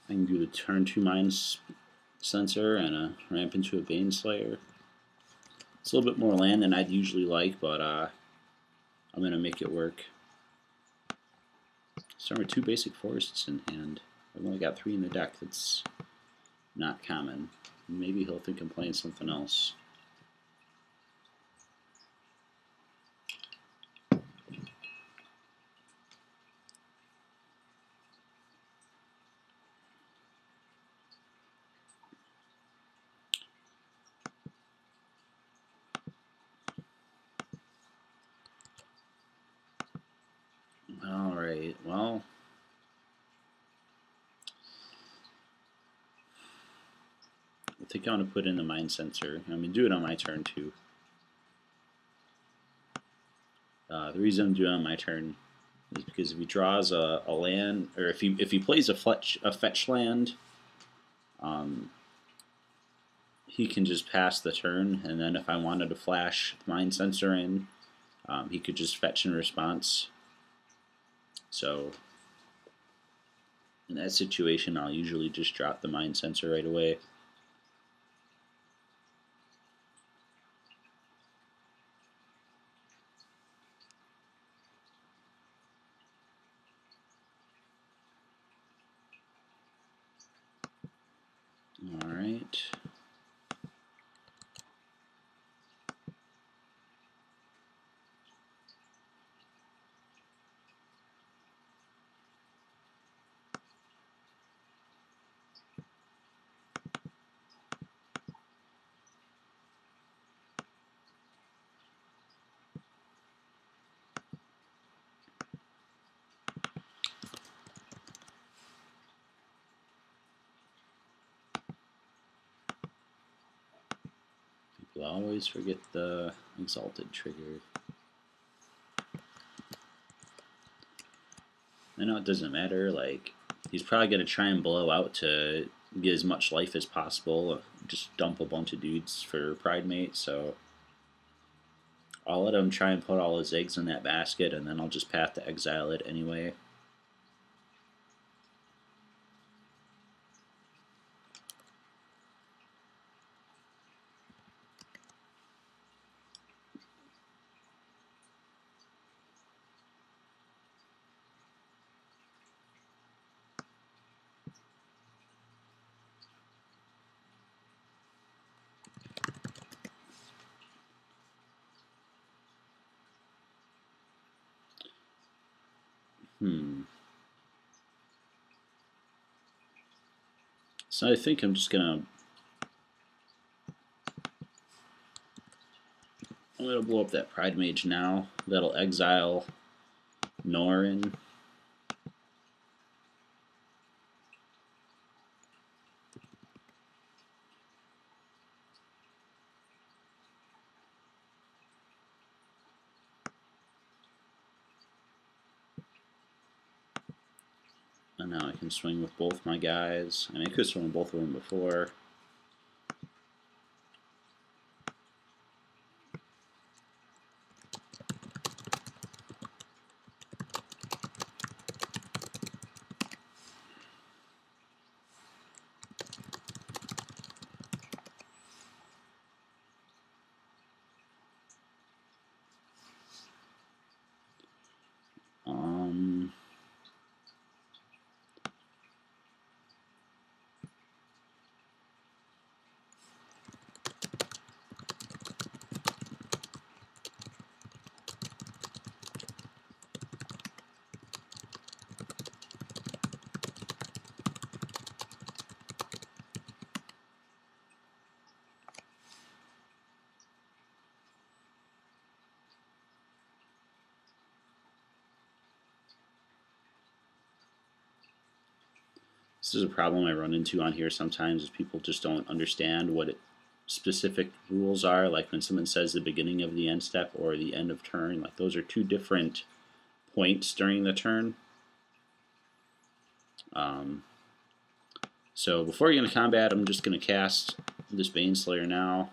I can do the turn 2 Mind Sensor and a ramp into a Baneslayer. It's a little bit more land than I'd usually like, but I'm going to make it work. Starting with 2 basic forests in hand. I've only got 3 in the deck. That's not common. Maybe he'll think I'm playing something else. Alright, well, I think I'm going to put in the Mind Sensor. I'm going to do it on my turn too. The reason I'm doing it on my turn is because if he draws a land, or if he plays a fetch land, he can just pass the turn, and then if I wanted to flash the Mind Sensor in, he could just fetch in response. So in that situation, I'll usually just drop the Mind Sensor right away. All right. People always forget the Exalted trigger. I know it doesn't matter, like, he's probably going to try and blow out to get as much life as possible, just dump a bunch of dudes for Pride Mate, so I'll let him try and put all his eggs in that basket, and then I'll just path to exile it anyway. So I think I'm just gonna blow up that Pride Mage now. That'll exile Norin. And now I can swing with both my guys. I mean, I could swing with both of them before. This is a problem I run into on here sometimes, is people just don't understand what specific rules are. Like when someone says the beginning of the end step or the end of turn, like those are 2 different points during the turn. So before we get into combat, I'm just going to cast this Baneslayer now.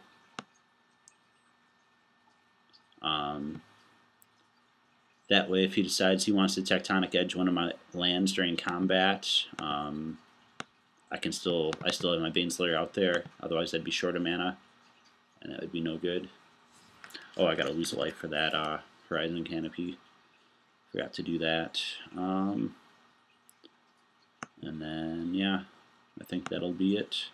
That way, if he decides he wants to Tectonic Edge one of my lands during combat, I still have my Baneslayer out there. Otherwise, I'd be short of mana, and that would be no good. Oh, I gotta lose a life for that Horizon Canopy. Forgot to do that. And then yeah, I think that'll be it.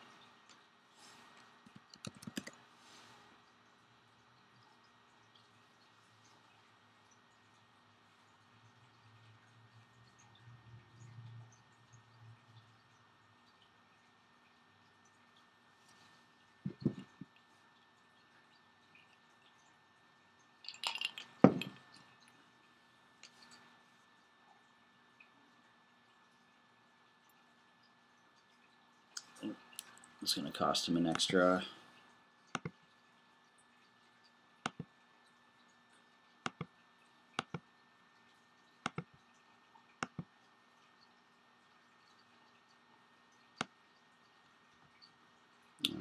It's going to cost him an extra.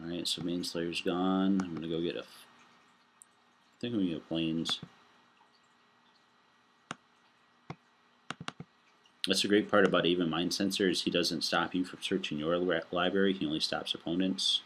Alright, so Baneslayer's gone. I'm going to go get I think I'm going to get Plains. That's the great part about even Mind Sensor is he doesn't stop you from searching your library, he only stops opponents.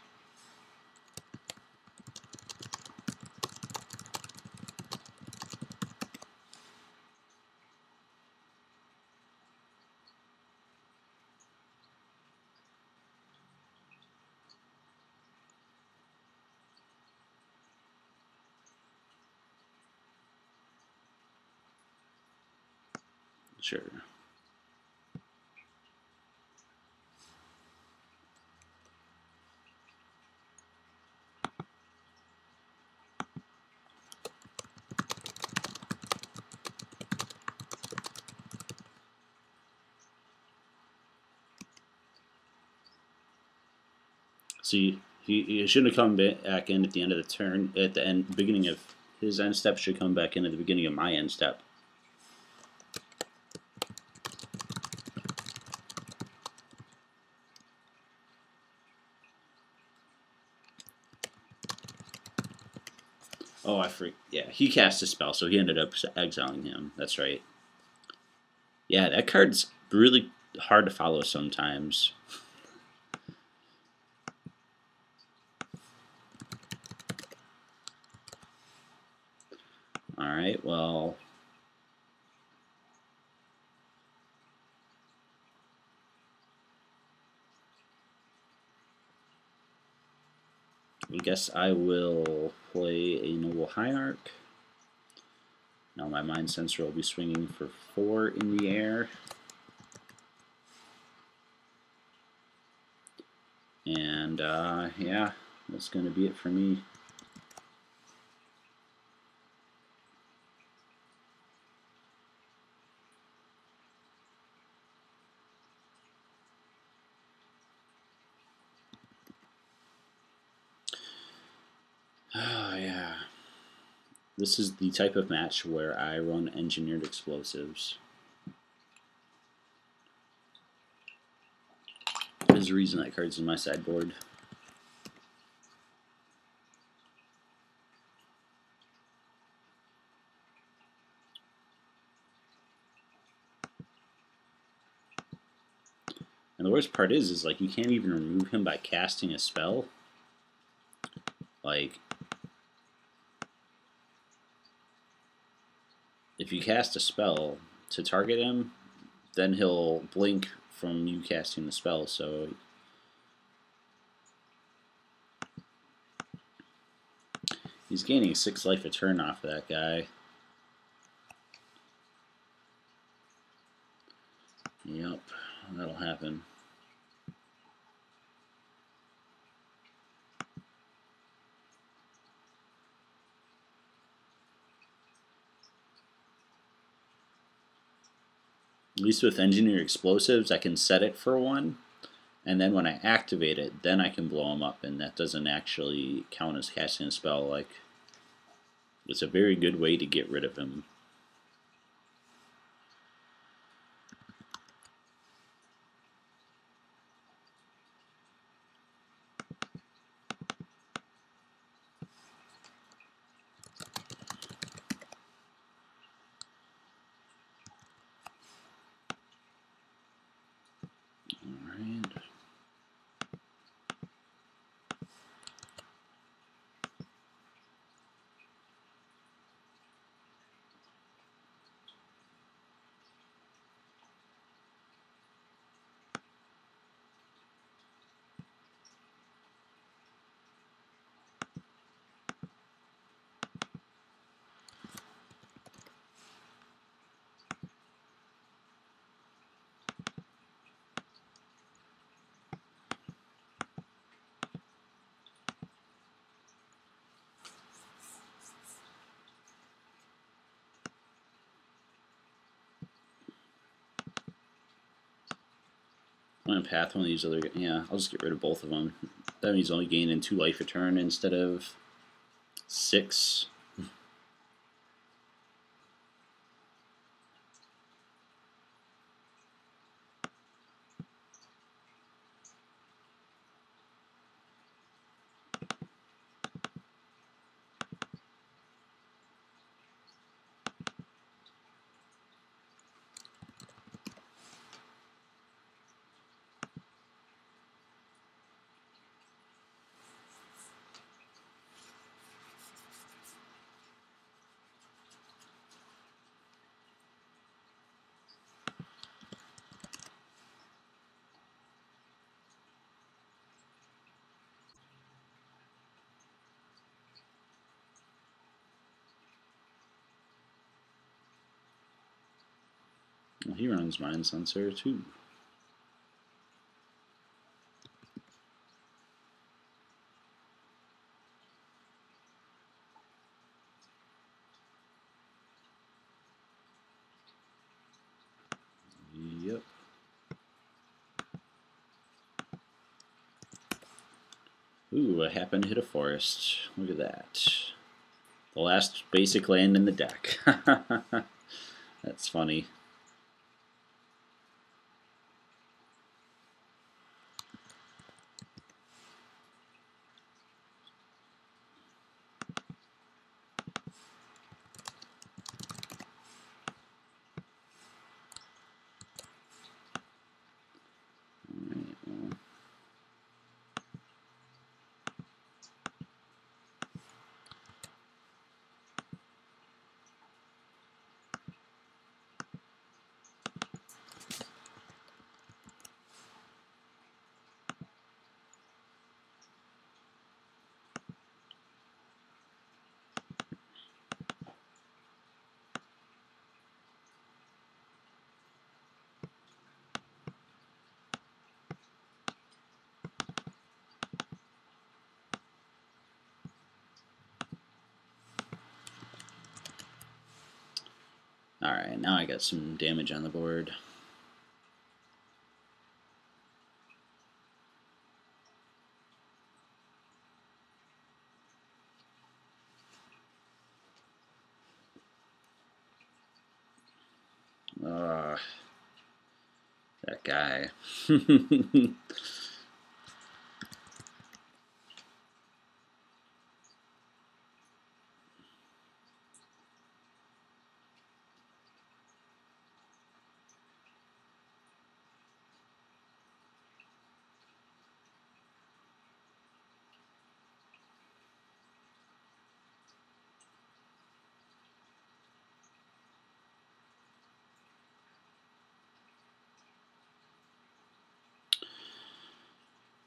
Sure. See, he shouldn't have come back in at the end of the turn. At the end, beginning of his end step should come back in at the beginning of my end step. Oh, I freak. Yeah, he cast a spell, so he ended up exiling him. That's right. Yeah, that card's really hard to follow sometimes. Alright, well. I guess I will play a Noble Hierarch. Now my Mind Sensor will be swinging for 4 in the air. And yeah, that's going to be it for me. Oh yeah. This is the type of match where I run engineered explosives. There's a reason that card's in my sideboard. And the worst part is like you can't even remove him by casting a spell. Like, if you cast a spell to target him, then he'll blink from you casting the spell, so he's gaining 6 life a turn off of that guy. Yep, that'll happen. At least with engineer explosives, I can set it for 1, and then when I activate it, then I can blow him up, and that doesn't actually count as casting a spell. Like, it's a very good way to get rid of him. Alright. I'm gonna path one of these other. Yeah, I'll just get rid of both of them. That means only gaining 2 life a turn instead of 6. Well, he runs Mind Sensor too. Yep. Ooh, I happened to hit a forest. Look at that. The last basic land in the deck. That's funny. Alright, well. Alright, now I got some damage on the board. That guy.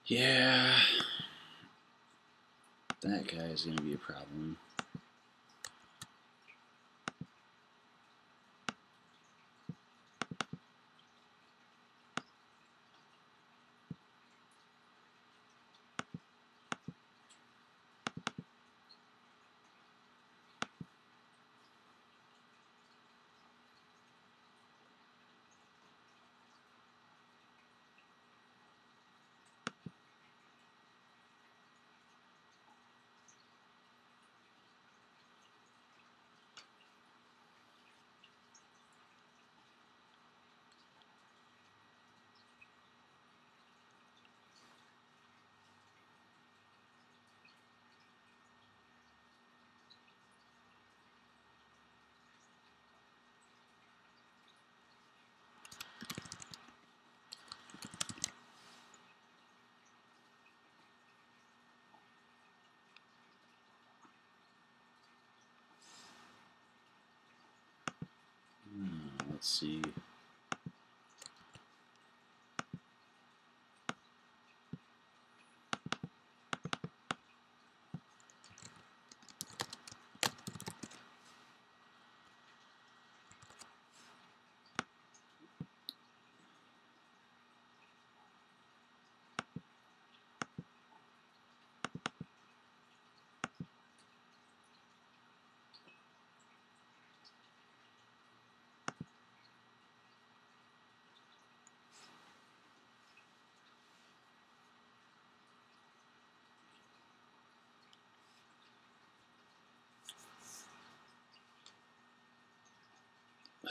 Yeah, that guy is going to be a problem. Let's see.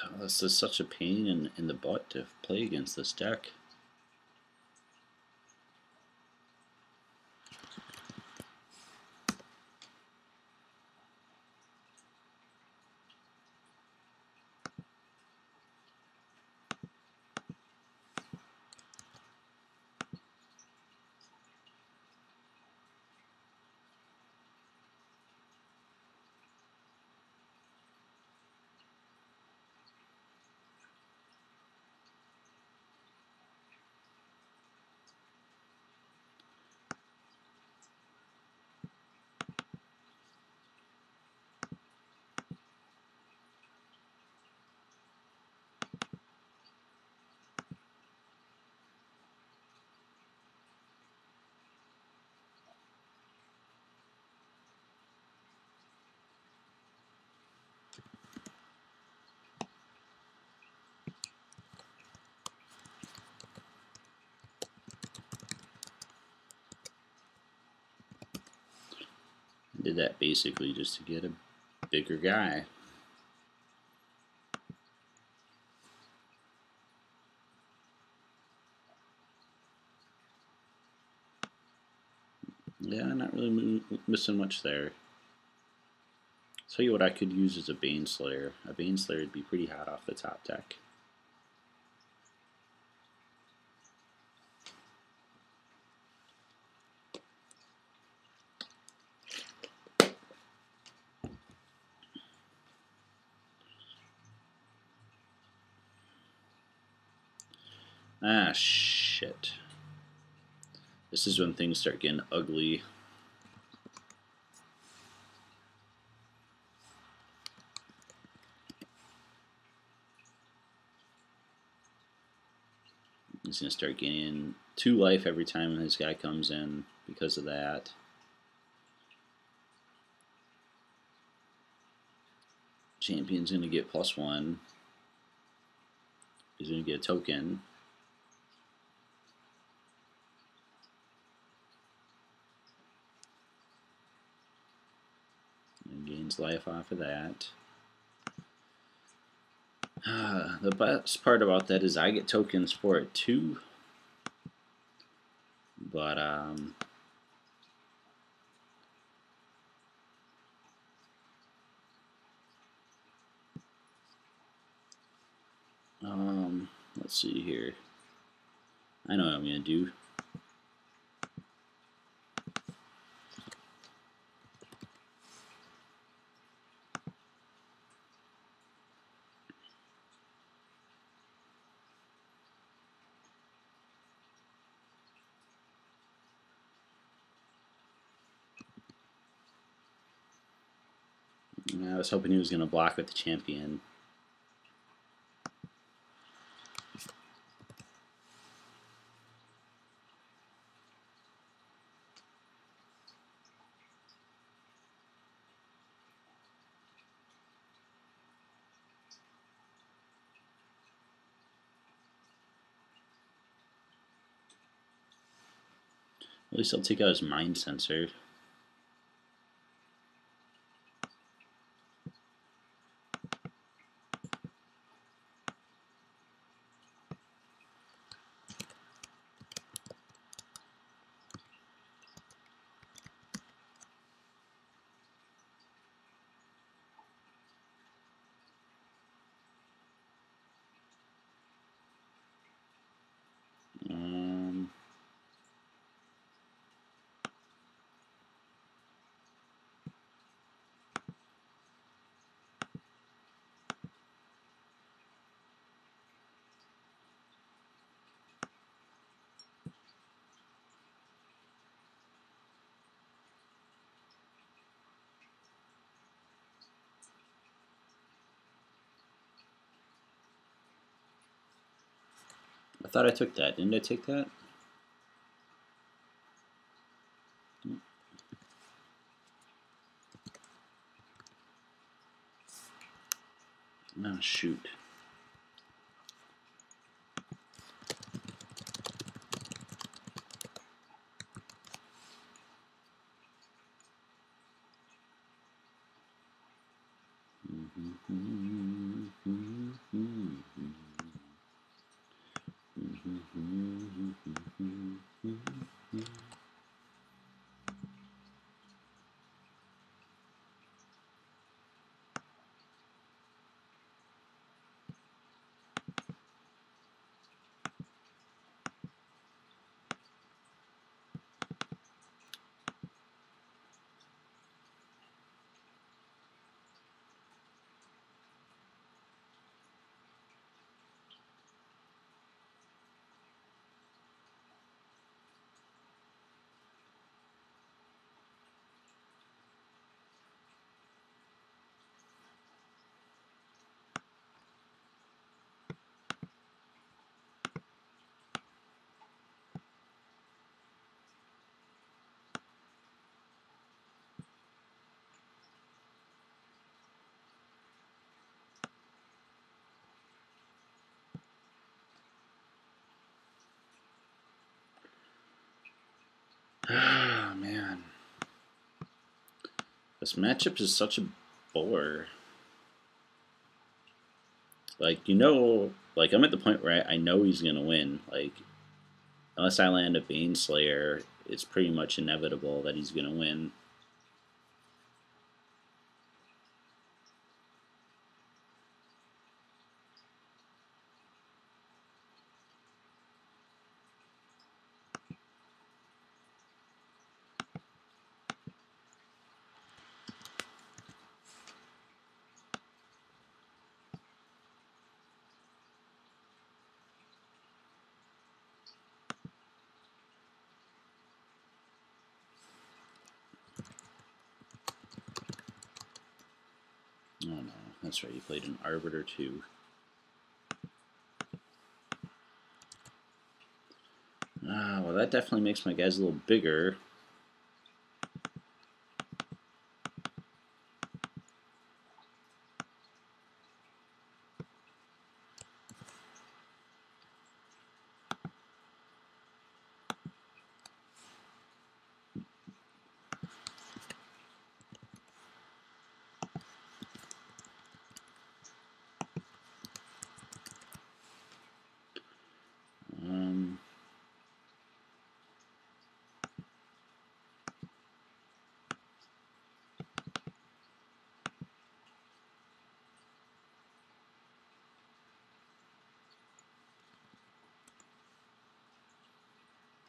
Oh, this is such a pain in the butt to play against this deck. I did that basically just to get a bigger guy. Yeah, not really missing much there. Tell you what I could use is a Baneslayer. A Baneslayer would be pretty hot off the top deck. Ah, shit. This is when things start getting ugly. He's going to start gaining 2 life every time this guy comes in because of that. Champion's going to get +1. He's going to get a token. And gains life off of that. The best part about that is I get tokens for it too. But let's see here. I know what I'm gonna do. I was hoping he was gonna block with the champion. At least I'll take out his mind sensor. I thought I took that. Didn't I take that? Oh, shoot. Ah, man. This matchup is such a bore. Like, like, I'm at the point where I know he's going to win. Like, unless I land a Baneslayer, it's pretty much inevitable that he's going to win. Oh no, that's right, he played an Arbiter too. Ah, well, that definitely makes my guys a little bigger.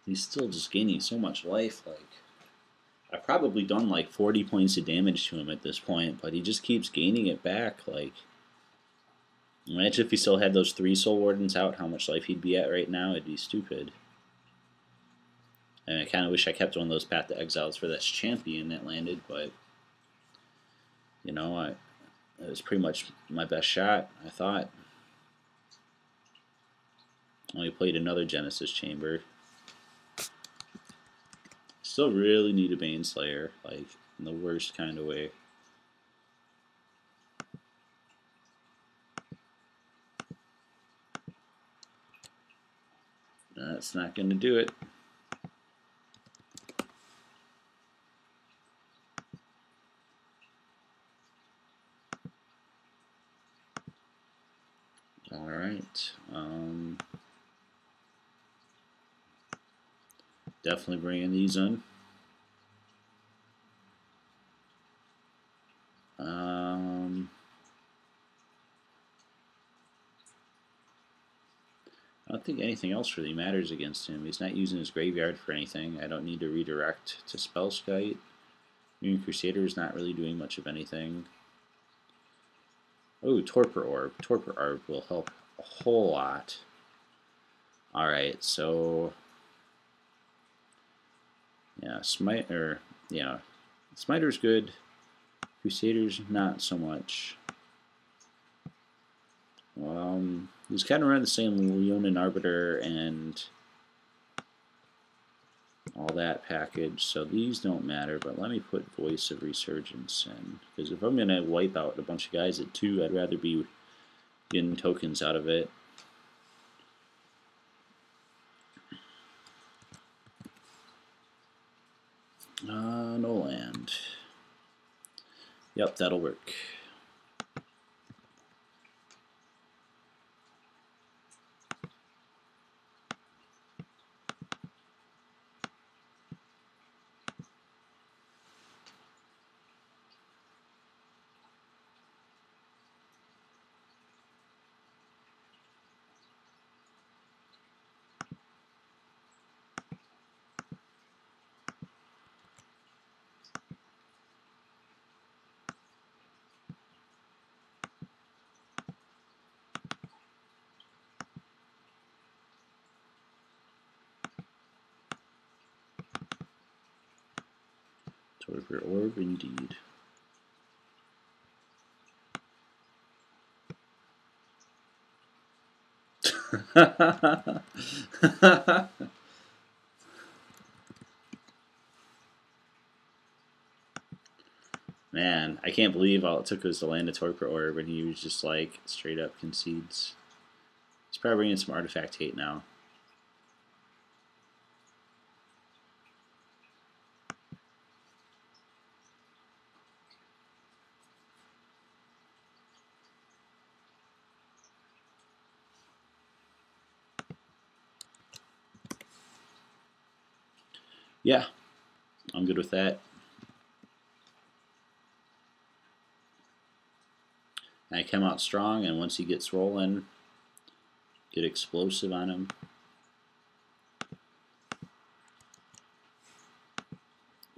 He's still just gaining so much life. Like, I've probably done like 40 points of damage to him at this point, but he just keeps gaining it back. Like, imagine if he still had those 3 Soul Wardens out, how much life he'd be at right now. It'd be stupid. And I kind of wish I kept one of those Path to Exiles for this champion that landed, but, you know, it was pretty much my best shot, I thought. Only played another Genesis Chamber. Still really need a Baneslayer, like, in the worst kind of way. That's not going to do it. Alright. Definitely bringing these in. I don't think anything else really matters against him. He's not using his graveyard for anything. I don't need to redirect to Spellskite. Moon Crusader is not really doing much of anything. Oh, Torpor Orb. Torpor Orb will help a whole lot. Alright, so... yeah, Smiter's good. Crusader's not so much. He's kind of running the same Leonin Arbiter and all that package, so these don't matter, but let me put Voice of Resurgence in, because if I'm going to wipe out a bunch of guys at 2, I'd rather be getting tokens out of it. No land. Yep, that'll work. Torpor Orb, indeed. Man, I can't believe all it took was to land a Torpor Orb, and he was just like straight up concedes. He's probably bringing some Artifact Hate now. Yeah, I'm good with that. I come out strong, and once he gets rolling, get explosive on him.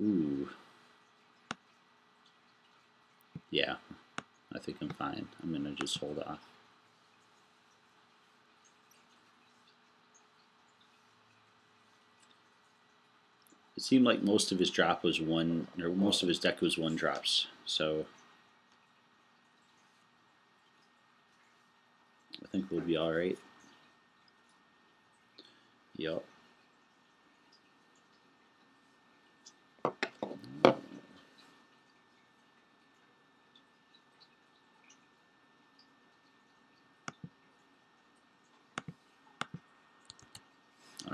Ooh. Yeah, I think I'm fine. I'm going to just hold off. It seemed like most of his drop was one, or most of his deck was one drops. So I think we'll be all right. Yep. All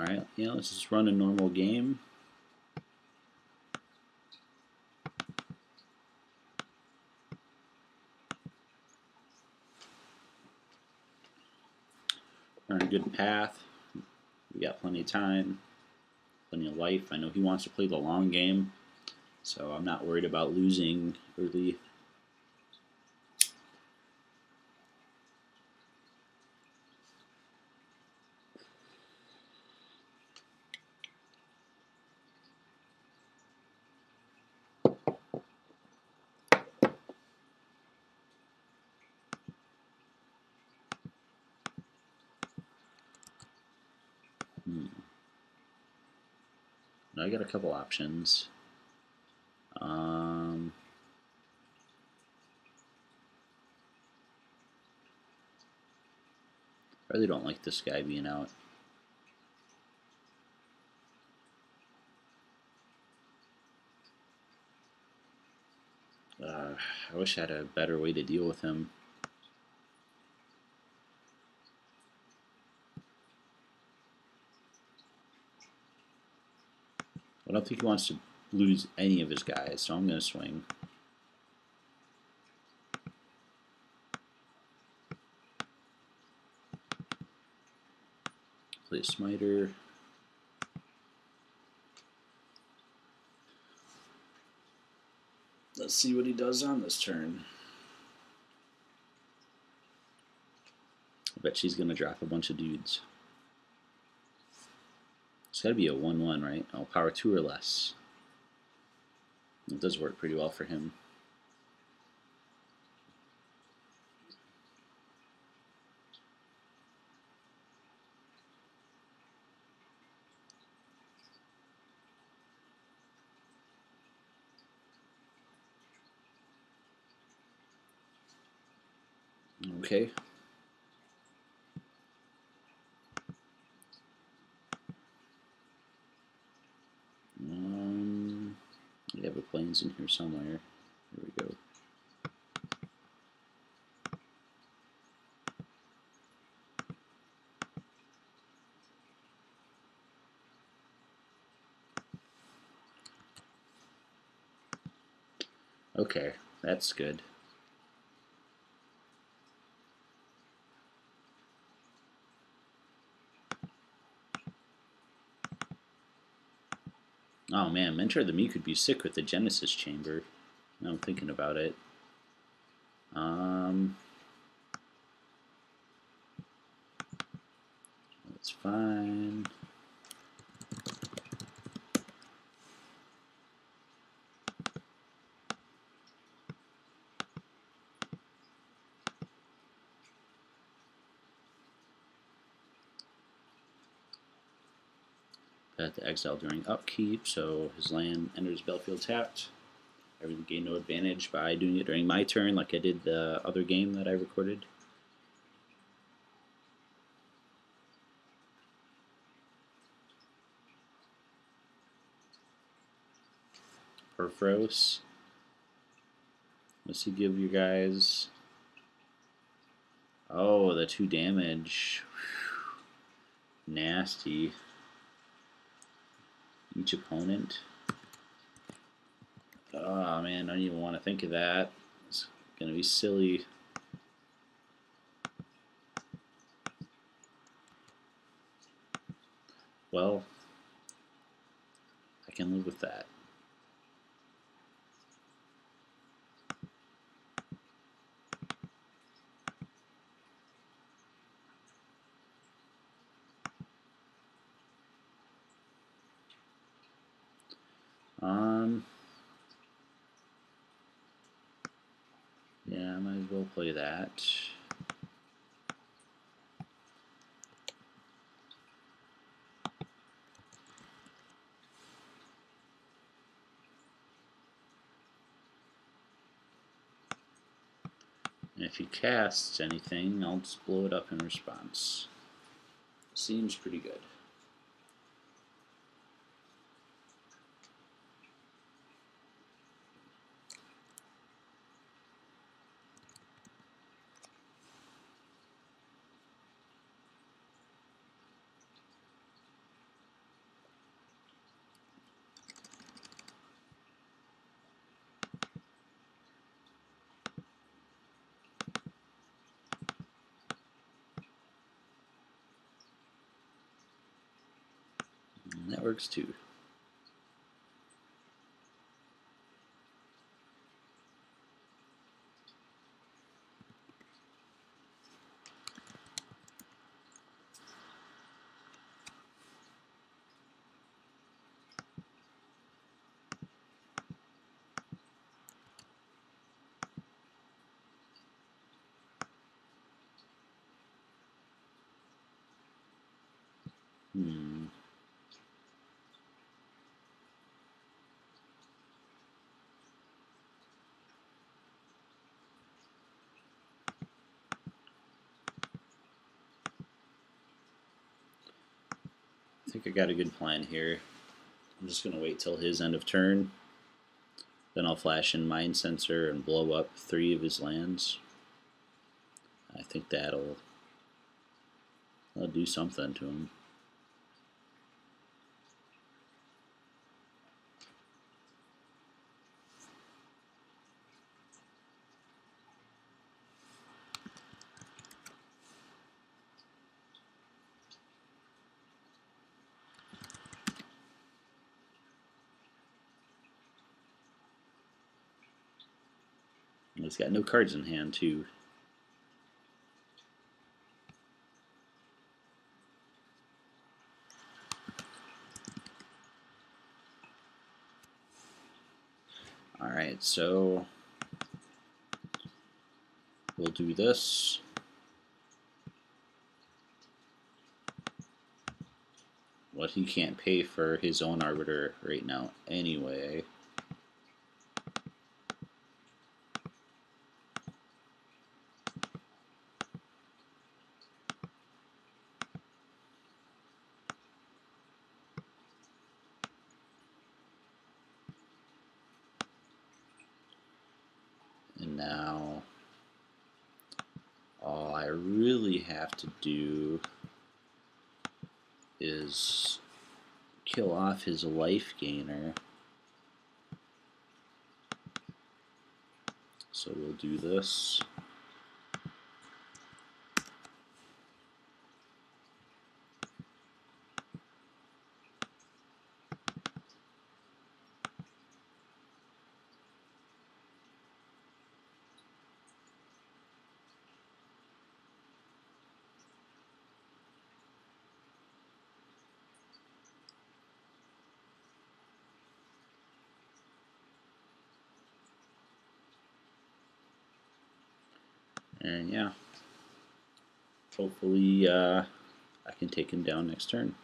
right. Yeah, let's just run a normal game. We're on a good path. We got plenty of time, plenty of life. I know he wants to play the long game, so I'm not worried about losing early. I got a couple options. I really don't like this guy being out. I wish I had a better way to deal with him. I don't think he wants to lose any of his guys, so I'm going to swing. Play a smiter. Let's see what he does on this turn. I bet she's going to drop a bunch of dudes. It's got to be a 1-1, right? Oh, power 2 or less. It does work pretty well for him. Okay. We have a planes in here somewhere. Here we go. Okay, that's good. Oh man, Mentor of the Me could be sick with the Genesis Chamber. Now I'm thinking about it. That's fine. At the exile during upkeep, so his land enters battlefield tapped. I really gain no advantage by doing it during my turn, like I did the other game that I recorded. Perfros. Let's see, give you guys. Oh, the 2 damage. Whew. Nasty. Each opponent. Oh man, I don't even want to think of that. It's gonna be silly. Well, I can live with that. Yeah, I might as well play that. And if he casts anything, I'll just blow it up in response. Seems pretty good. And that works too. I think I got a good plan here. I'm just going to wait till his end of turn. Then I'll flash in Mind Sensor and blow up 3 of his lands. I think that'll do something to him. And he's got no cards in hand too. Alright, so we'll do this. What he can't pay for his own Arbiter right now anyway. And now all I really have to do is kill off his life gainer. So we'll do this. And yeah, hopefully I can take him down next turn.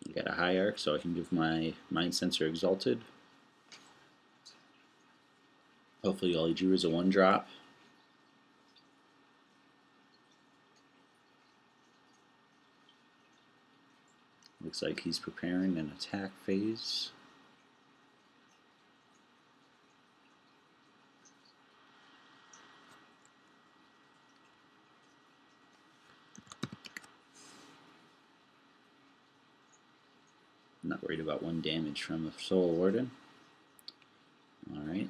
I got a high arc, so I can give my Mind Sensor Exalted. Hopefully all he drew is a 1-drop. Looks like he's preparing an attack phase. I'm not worried about 1 damage from the Soul Warden. Alright.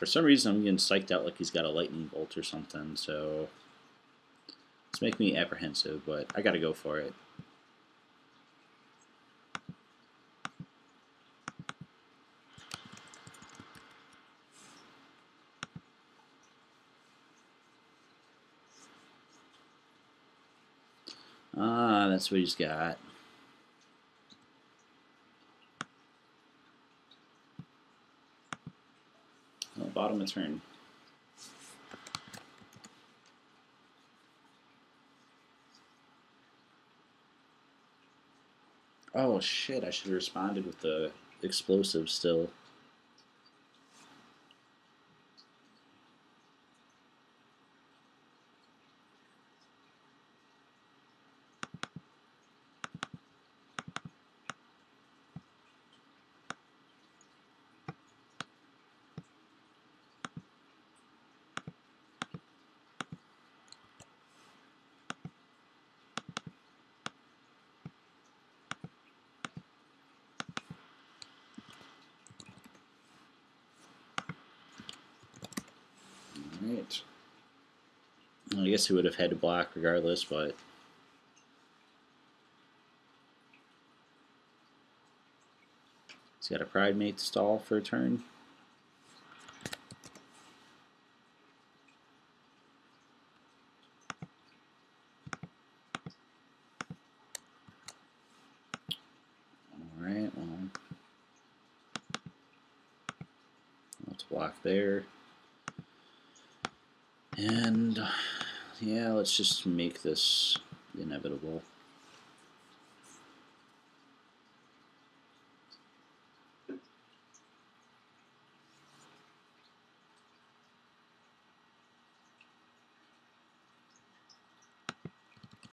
for some reason I'm getting psyched out like he's got a lightning bolt or something, so it's making me apprehensive, but I gotta go for it. Ah, that's what he's got. Oh, bottom of turn. Oh shit, I should have responded with the explosive still. Alright. Well, I guess he would have had to block regardless, but he's got a pride mate to stall for a turn. Alright, well, let's block there. And yeah, let's just make this inevitable.